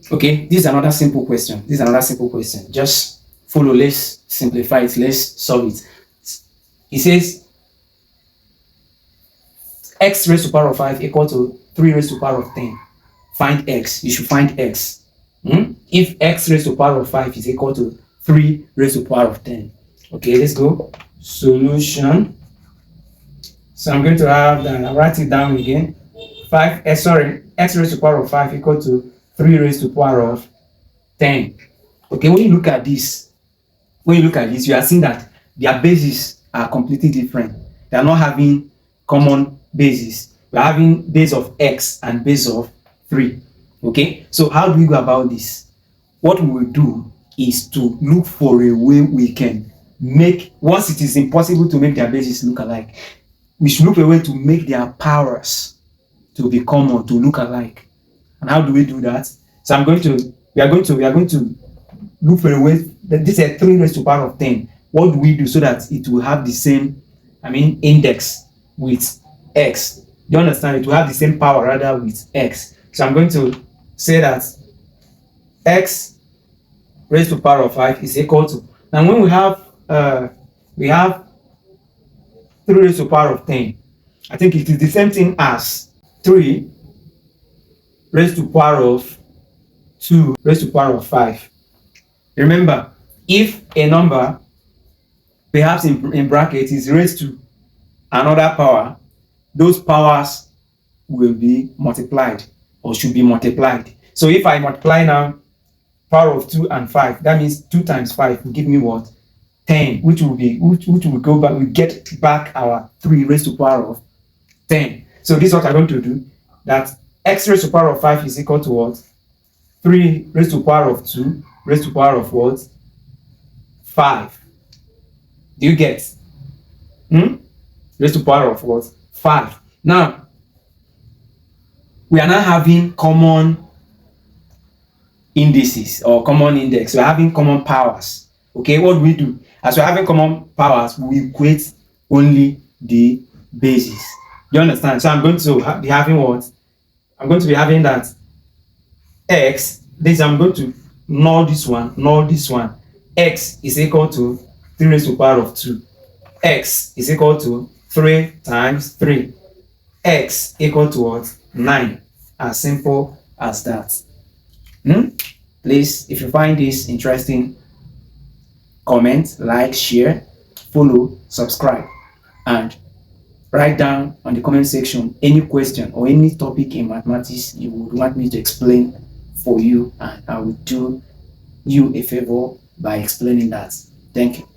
Okay, this is another simple question. Just follow. Let's simplify it. Let's solve it. It says x raised to power of 5 equal to 3 raised to power of 10. Find x. You should find x. If x raised to power of 5 is equal to 3 raised to power of 10. Okay, let's go. Solution. So I'm going to have that. I'll write it down again. X raised to power of 5 equal to 3 raised to power of 10. Okay, when you look at this, you are seeing that their bases are completely different. They are not having common bases. We are having base of x and base of 3. Okay, so how do we go about this? What we will do is to look for a way we can make, once it is impossible to make their bases look alike, we should look for a way to make their powers to be common, to look alike. And how do we do that? So we are going to look for a way that this is 3 raised to power of 10. What do we do so that it will have the same, index with x? Do you understand? It will have the same power rather with x. So I'm going to say that x raised to power of 5 is equal to, and when we have 3 raised to power of 10, I think it is the same thing as 3 raised to power of 2 raised to power of 5. Remember, if a number, perhaps in brackets, is raised to another power, those powers will be multiplied or should be multiplied. So if I multiply now power of 2 and 5, that means 2 times 5 will give me what? 10, which will go back, we get back our 3 raised to power of 10. So this is what I'm going to do, that x raised to power of 5 is equal to what? 3 raised to power of 2 raised to power of what? 5. Do you get? Raised to power of what? 5. Now, we are now having common indices or common index. We are having common powers. Okay, what do we do? As we're having common powers, we equate only the bases. Do you understand? So I'm going to be having what? I'm going to be having that x, I'm going to null this one. X is equal to 3 raised to power of 2. X is equal to 3 times 3. X equal to what? 9. As simple as that. Please, if you find this interesting, comment, like, share, follow, subscribe, and write down on the comment section any question or any topic in mathematics you would want me to explain for you, and I will do you a favor by explaining that. Thank you.